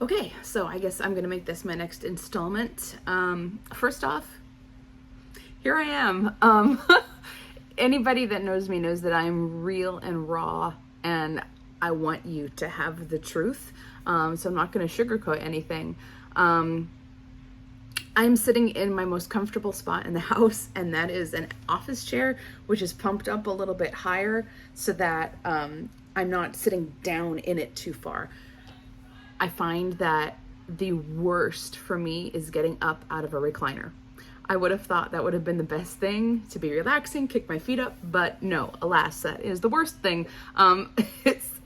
Okay, so I guess I'm gonna make this my next installment. First off, here I am. Anybody that knows me knows that I'm real and raw, and I want you to have the truth. So I'm not gonna sugarcoat anything. I'm sitting in my most comfortable spot in the house, and that is an office chair, which is pumped up a little bit higher so that I'm not sitting down in it too far. I find that the worst for me is getting up out of a recliner. I would have thought that would have been the best thing, to be relaxing, kick my feet up, but no, alas, that is the worst thing,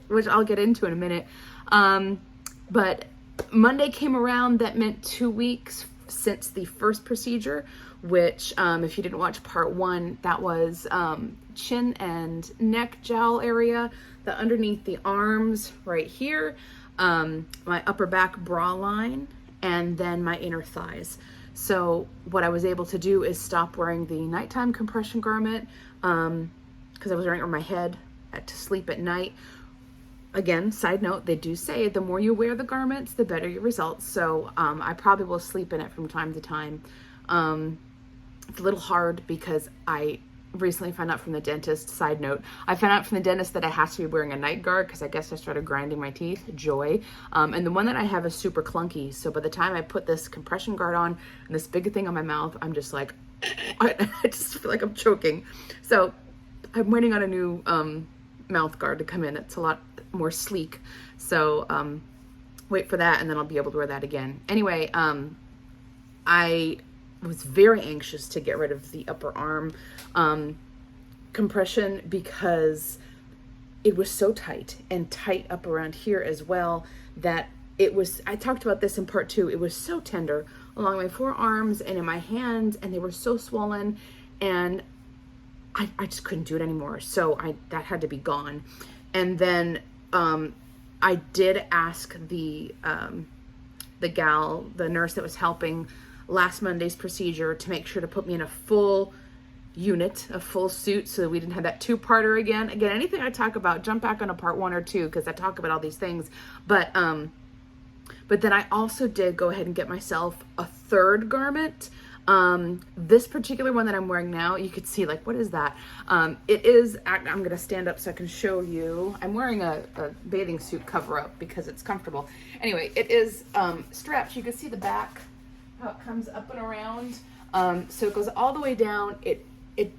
which I'll get into in a minute. But Monday came around, that meant 2 weeks since the first procedure, which if you didn't watch part one, that was chin and neck jowl area, the underneath the arms right here, my upper back bra line, and then my inner thighs. So what I was able to do is stop wearing the nighttime compression garment because I was wearing it on my head to sleep at night. Again, side note, they do say the more you wear the garments, the better your results. So I probably will sleep in it from time to time. It's a little hard because I recently found out from the dentist, side note, I found out from the dentist that I have to be wearing a night guard because I guess I started grinding my teeth, joy. And the one that I have is super clunky. So by the time I put this compression guard on and this big thing on my mouth, I'm just like, I just feel like I'm choking. So I'm waiting on a new mouth guard to come in. It's a lot more sleek. So wait for that and then I'll be able to wear that again. Anyway, I was very anxious to get rid of the upper arm compression because it was so tight and tight up around here as well that it was, I talked about this in part two, it was so tender along my forearms and in my hands, and they were so swollen, and I just couldn't do it anymore. So that had to be gone. And then I did ask the gal, the nurse that was helping last Monday's procedure, to make sure to put me in a full unit, a full suit, so that we didn't have that two-parter again. Again, anything I talk about, jump back on a part one or two, because I talk about all these things. But then I also did go ahead and get myself a third garment. This particular one that I'm wearing now, you could see, like, what is that? It is, I'm going to stand up so I can show you. I'm wearing a bathing suit cover up because it's comfortable. Anyway, it is strapped. You can see the back, how it comes up and around. So it goes all the way down.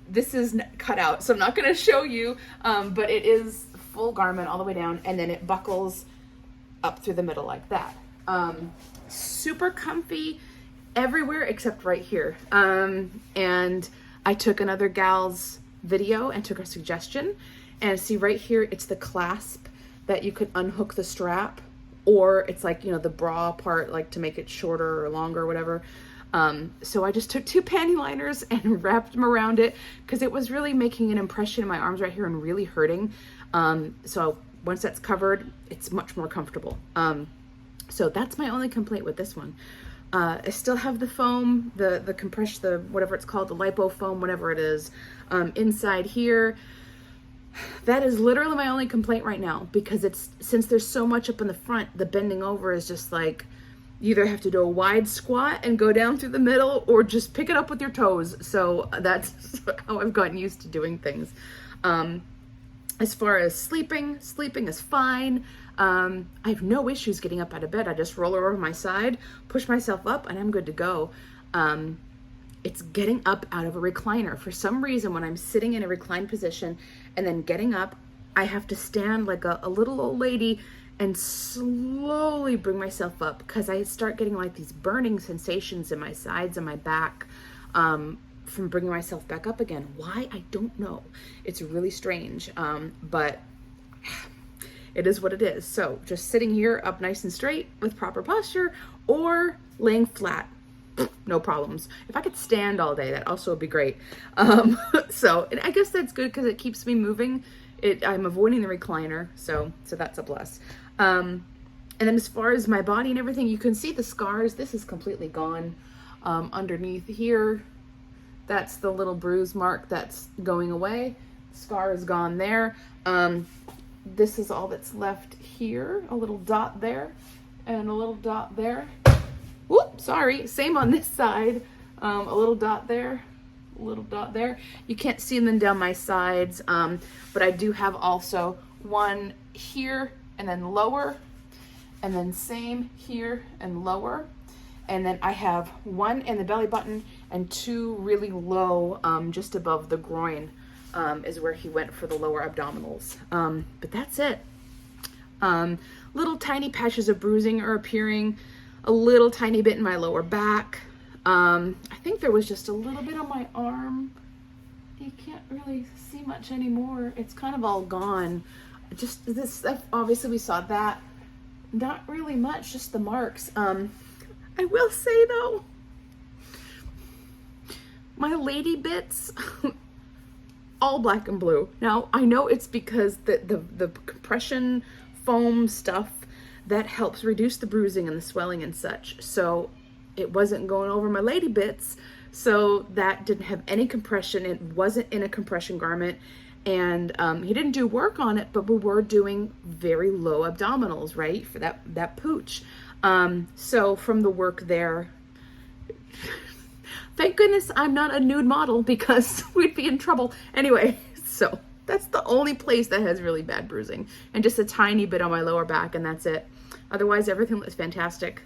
This is cut out, so I'm not going to show you, but it is full garment all the way down, and then it buckles up through the middle like that. Super comfy everywhere except right here. And I took another gal's video and took a suggestion, and see right here, it's the clasp that you could unhook the strap, or it's like, the bra part, like to make it shorter or longer or whatever. So I just took 2 panty liners and wrapped them around it because it was really making an impression in my arms right here and really hurting. So once that's covered, it's much more comfortable. So that's my only complaint with this one. I still have the foam, the compression, whatever it's called, the lipo foam, whatever it is, inside here. That is literally my only complaint right now, because since there's so much up in the front, the bending over is just like, you either have to do a wide squat and go down through the middle, or just pick it up with your toes. So that's how I've gotten used to doing things. As far as sleeping is fine. I have no issues getting up out of bed. I just roll over my side, push myself up, and I'm good to go. It's getting up out of a recliner. For some reason, when I'm sitting in a reclined position and then getting up, I have to stand like a little old lady and slowly bring myself up, because I start getting like these burning sensations in my sides and my back from bringing myself back up again. Why? I don't know. It's really strange, but it is what it is. So just sitting here up nice and straight with proper posture, or laying flat, no problems. If I could stand all day, that also would be great. So I guess that's good because it keeps me moving. I'm avoiding the recliner, so that's a plus. And then as far as my body and everything, you can see the scars. This is completely gone. Underneath here, that's the little bruise mark that's going away. Scar is gone there. This is all that's left here, a little dot there. and a little dot there. Whoop, sorry, same on this side. A little dot there, a little dot there. You can't see them down my sides, but I do have also one here and then lower, and then same here and lower. And then I have one in the belly button and two really low, just above the groin, is where he went for the lower abdominals. But that's it. Little tiny patches of bruising are appearing, a little tiny bit in my lower back. I think there was just a little bit on my arm. You can't really see much anymore. It's kind of all gone. Just this stuff, obviously we saw that. Not really much, just the marks. I will say though, my lady bits, all black and blue. Now I know it's because the compression foam stuff that helps reduce the bruising and the swelling and such. So it wasn't going over my lady bits. So that didn't have any compression. It wasn't in a compression garment. And he didn't do work on it, but we were doing very low abdominals, right? For that pooch. So from the work there, thank goodness I'm not a nude model because we'd be in trouble. Anyway, so that's the only place that has really bad bruising, and just a tiny bit on my lower back, and that's it. Otherwise, everything looks fantastic.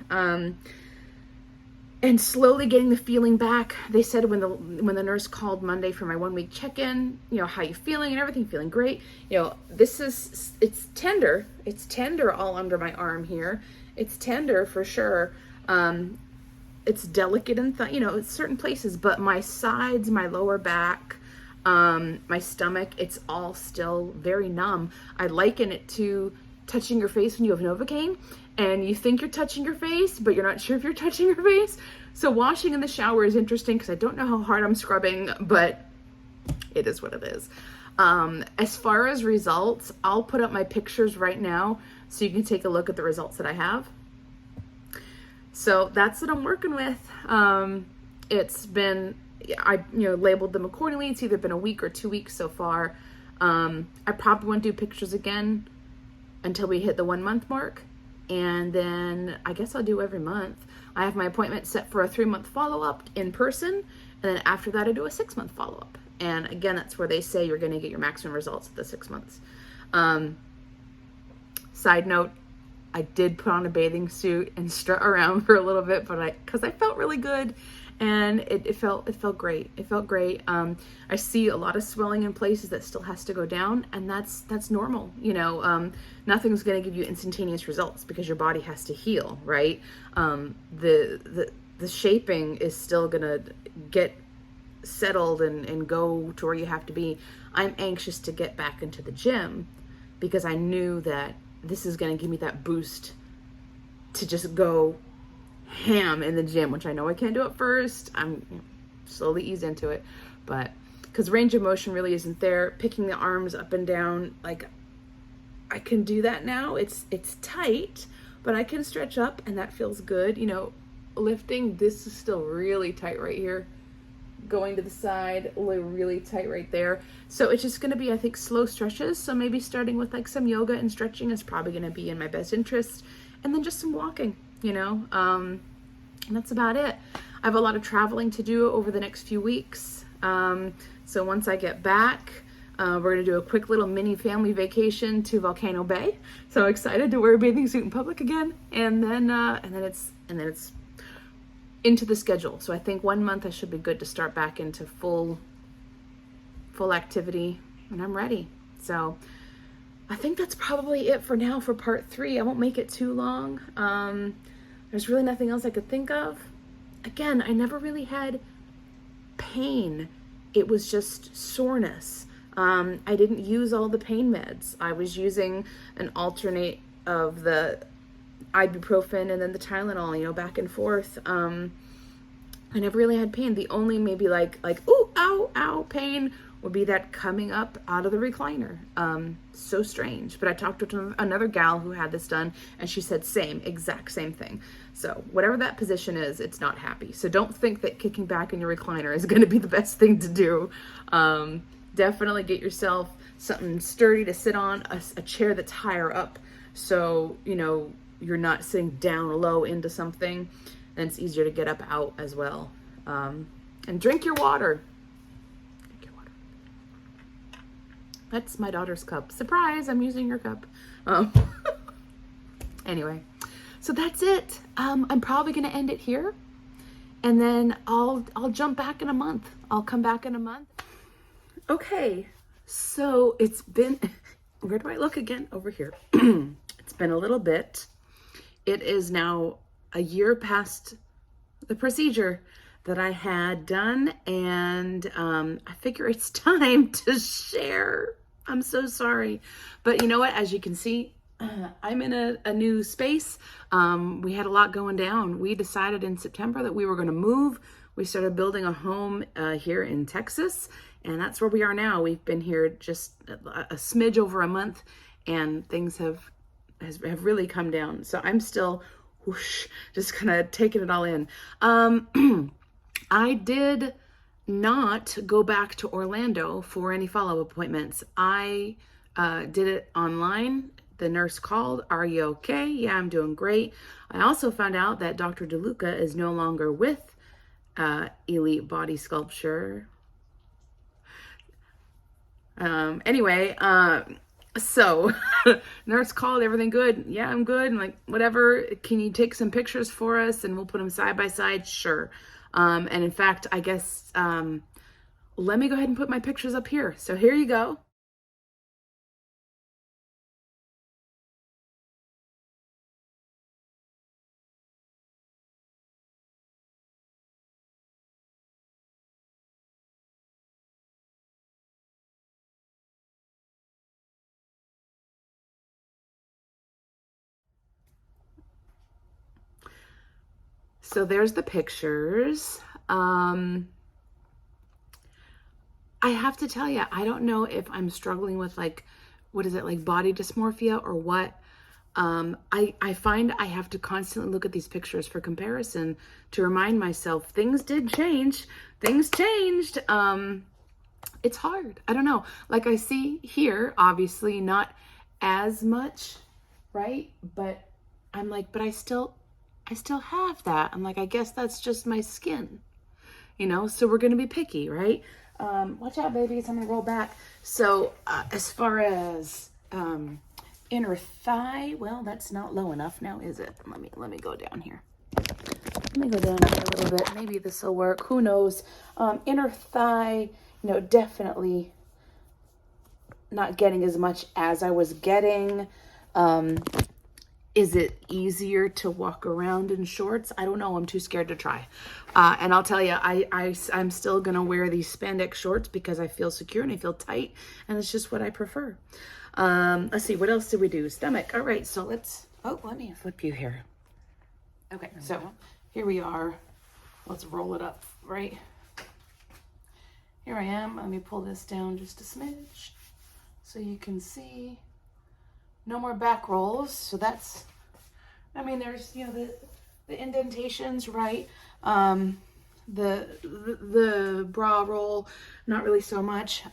And slowly getting the feeling back. They said when the nurse called Monday for my 1 week check-in, you know, how you feeling and everything, feeling great. You know, it's tender. It's tender all under my arm here. It's tender for sure. It's delicate in certain places, but my sides, my lower back, my stomach, it's all still very numb. I liken it to touching your face when you have Novocaine and you think you're touching your face, but you're not sure if you're touching your face. So washing in the shower is interesting because I don't know how hard I'm scrubbing, but it is what it is. As far as results, I'll put up my pictures right now so you can take a look at the results that I have. So that's what I'm working with. It's been, I labeled them accordingly. It's either been a week or 2 weeks so far. I probably won't do pictures again until we hit the 1 month mark. And then I guess I'll do every month. I have my appointment set for a 3-month follow-up in person. And then after that, I do a 6-month follow-up. And again, that's where they say you're going to get your maximum results at the 6 months. Side note, I did put on a bathing suit and strut around for a little bit, but because I felt really good. And it felt great. It felt great. I see a lot of swelling in places that still has to go down, and that's normal. Nothing's going to give you instantaneous results because your body has to heal, right? The shaping is still going to get settled and go to where you have to be. I'm anxious to get back into the gym because I knew that this is going to give me that boost to just go ham in the gym, which I know I can't do at first. I'm slowly ease into it, but because range of motion really isn't there. Picking the arms up and down, like I can do that now. It's tight, but I can stretch up and that feels good. Lifting, this is still really tight right here. Going to the side, really tight right there. So it's just going to be, I think, slow stretches. So maybe starting with like some yoga and stretching is probably going to be in my best interest. And then just some walking, and that's about it. I have a lot of traveling to do over the next few weeks. So once I get back, we're going to do a quick little mini family vacation to Volcano Bay. So excited to wear a bathing suit in public again. And then it's into the schedule. So I think 1 month I should be good to start back into full activity, and I'm ready. So I think that's probably it for now for part 3. I won't make it too long. There's really nothing else I could think of. Again, I never really had pain. It was just soreness. I didn't use all the pain meds. I was using an alternate of the ibuprofen and then the Tylenol, back and forth. I never really had pain. The only maybe like ooh, ow pain would be that coming up out of the recliner. So strange. But I talked to another gal who had this done, and she said exact same thing. So whatever that position is, it's not happy. So don't think that kicking back in your recliner is going to be the best thing to do. Definitely get yourself something sturdy to sit on, a chair that's higher up. So, you're not sitting down low into something, then it's easier to get up out as well. And drink your water. Drink your water. That's my daughter's cup. Surprise, I'm using your cup. Anyway, so that's it. I'm probably going to end it here, and then I'll jump back in a month. I'll come back in a month. Okay, so it's been, where do I look again? Over here. It's been a little bit. It is now a year past the procedure that I had done, and I figure it's time to share. I'm so sorry, but you know what? As you can see, I'm in a new space. We had a lot going down. We decided in September that we were going to move. We started building a home here in Texas, and that's where we are now. We've been here just a smidge over a month, and things have really come down. So I'm still whoosh, just kind of taking it all in. I did not go back to Orlando for any follow-up appointments. I did it online. The nurse called, "Are you okay?" "Yeah, I'm doing great." I also found out that Dr. DeLuca is no longer with Elite Body Sculpture. Anyway, so nurse called, "Everything good?" "Yeah, I'm good." And like, "Whatever, can you take some pictures for us and we'll put them side by side?" "Sure." And in fact, I guess, let me go ahead and put my pictures up here. So here you go. So there's the pictures. I have to tell you, I don't know if I'm struggling with like, what is it, like body dysmorphia or what. I find I have to constantly look at these pictures for comparison to remind myself things did change. Things changed. It's hard. I don't know. Like I see here, obviously not as much, right? But I'm like, but I still have that. I'm like, I guess that's just my skin, so we're going to be picky, right? Watch out, babies. I'm going to roll back. So, as far as, inner thigh, well, that's not low enough now, is it? Let me go down here. Let me go down here a little bit. Maybe this will work. Who knows? Inner thigh, definitely not getting as much as I was getting. Is it easier to walk around in shorts? I don't know. I'm too scared to try. And I'll tell you, I'm still going to wear these spandex shorts because I feel secure and I feel tight. And it's just what I prefer. Let's see. What else did we do? Stomach. All right. So let me flip you here. Okay. So here we are. Let's roll it up, right? Here I am. Let me pull this down just a smidge so you can see. No more back rolls. So that's, there's, the indentations, right? The bra roll, not really so much.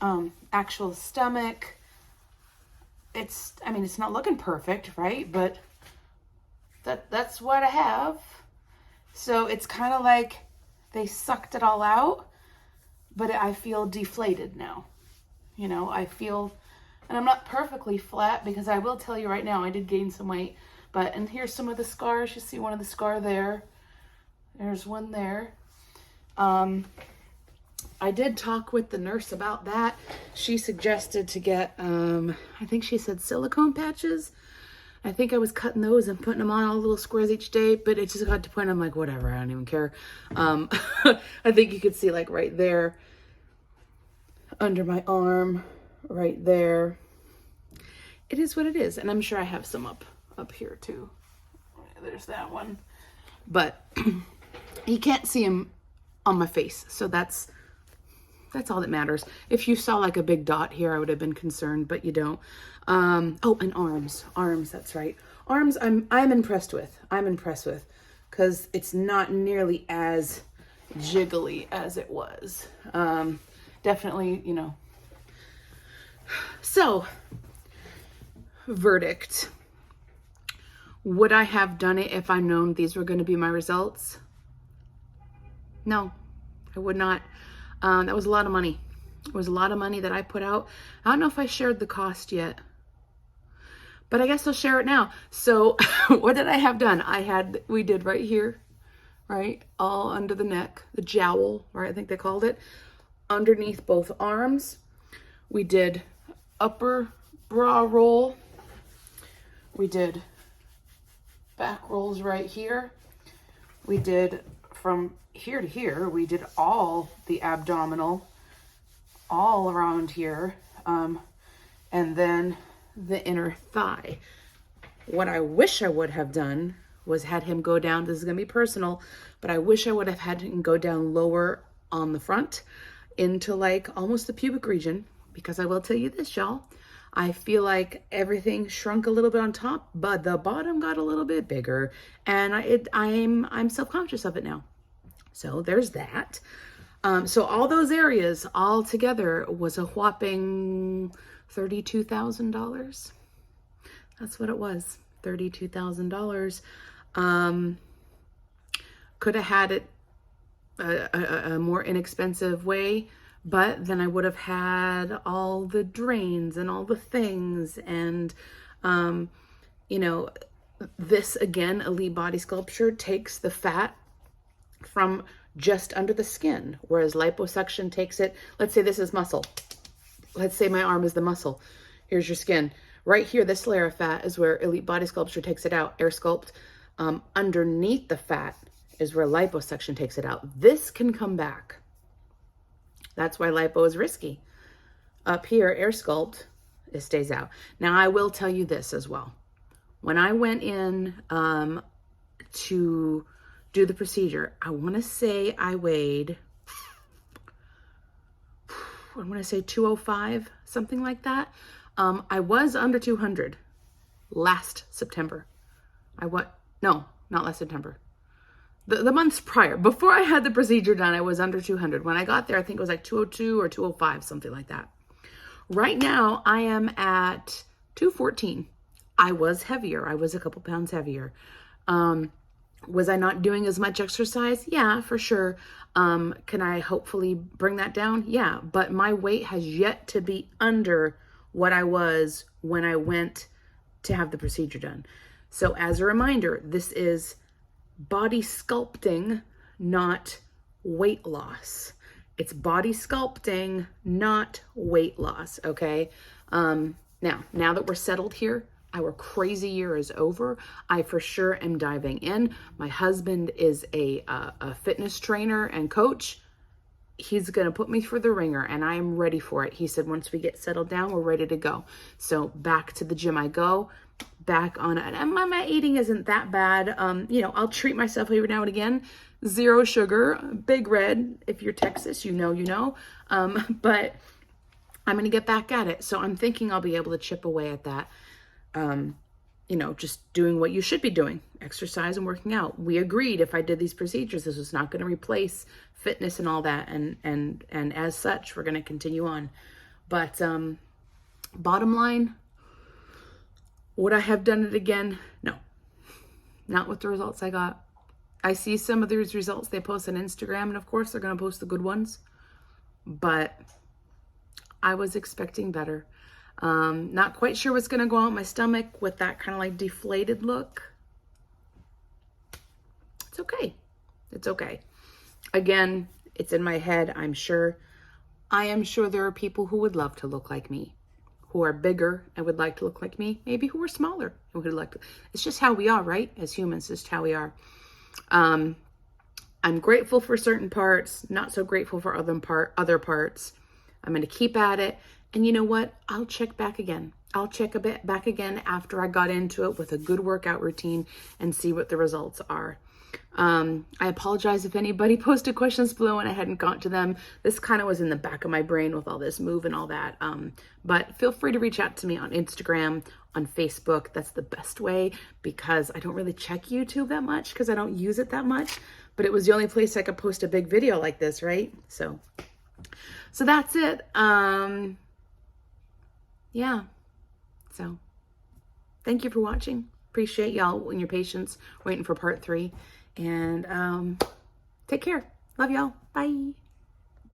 Actual stomach, it's not looking perfect, right? But that's what I have. So it's kind of like they sucked it all out, but I feel deflated now. I feel, and I'm not perfectly flat because I will tell you right now, I did gain some weight. And here's some of the scars. You see one of the scar there. There's one there. I did talk with the nurse about that. She suggested to get, I think she said silicone patches. I think I was cutting those and putting them on all little squares each day, but it just got to the point I'm like, whatever, I don't even care. I think you could see like right there under my arm, right there. It is what it is. And I'm sure I have some up here too. There's that one. But you can't see them on my face. So that's all that matters. If you saw like a big dot here, I would have been concerned, but you don't. Oh, and arms. Arms, that's right. Arms, I'm impressed with. Because it's not nearly as jiggly as it was. Definitely, So, verdict. Would I have done it if I known these were going to be my results? No, I would not. That was a lot of money. It was a lot of money that I put out. I don't know if I shared the cost yet, but I guess I'll share it now. So what did I have done? We did right here, right? All under the neck, the jowl, right? I think they called it. Underneath both arms. We did upper bra roll. We did back rolls right here. We did from here to here. We did all the abdominal, all around here. And then the inner thigh. What I wish I would have done was had him go down. This is going to be personal, but I wish I would have had him go down lower on the front into like almost the pubic region, because I will tell you this, y'all. I feel like everything shrunk a little bit on top, but the bottom got a little bit bigger, and I'm self-conscious of it now. So there's that. So all those areas all together was a whopping $32,000. That's what it was, $32,000. Could have had it a more inexpensive way, but then I would have had all the drains and all the things. And, you know, this again, Elite Body Sculpture takes the fat from just under the skin, whereas liposuction takes it. Let's say this is muscle. Let's say my arm is the muscle. Here's your skin. Right here, this layer of fat is where Elite Body Sculpture takes it out, Air Sculpt. Underneath the fat is where liposuction takes it out. This can come back. That's why lipo is risky. Up here, Air Sculpt, it stays out. Now, I will tell you this as well. When I went in to do the procedure, I want to say I weighed, 205, something like that. I was under 200 last September. No, not last September. The months prior, before I had the procedure done, I was under 200. When I got there, I think it was like 202 or 205, something like that. Right now, I am at 214. I was heavier. I was a couple pounds heavier. Was I not doing as much exercise? Yeah, for sure. Can I hopefully bring that down? Yeah, but my weight has yet to be under what I was when I went to have the procedure done. So as a reminder, this is body sculpting, not weight loss. It's body sculpting, not weight loss, okay? Now that we're settled here, our crazy year is over. I for sure am diving in. My husband is a fitness trainer and coach. He's going to put me through the ringer, and I am ready for it. He said, once we get settled down, we're ready to go. So back to the gym I go, back on it. And my eating isn't that bad. You know, I'll treat myself every now and again. 0 sugar, Big Red. If you're Texas, you know. But I'm going to get back at it. So I'm thinking I'll be able to chip away at that. You know, just doing what you should be doing, exercise and working out. We agreed if I did these procedures, this was not going to replace fitness and all that. And as such, we're going to continue on. But, bottom line, would I have done it again? No, not with the results I got. I see some of these results they post on Instagram, and of course they're going to post the good ones, but I was expecting better. Not quite sure what's going to go on my stomach with that kind of like deflated look. It's okay. It's okay. Again, it's in my head, I'm sure. I am sure there are people who would love to look like me, who are bigger and would like to look like me, maybe who are smaller and would like to. It's just how we are, right? As humans, it's just how we are. I'm grateful for certain parts, not so grateful for other parts. I'm going to keep at it. And you know what? I'll check back again. I'll check a bit back again after I got into it with a good workout routine and see what the results are. I apologize if anybody posted questions below and I hadn't got to them. This kind of was in the back of my brain with all this move and all that. But feel free to reach out to me on Instagram, on Facebook. That's the best way because I don't really check YouTube that much because I don't use it that much. But it was the only place I could post a big video like this, right? So that's it. Yeah. So thank you for watching. appreciate y'all and your patience waiting for part 3. And take care. Love y'all. Bye.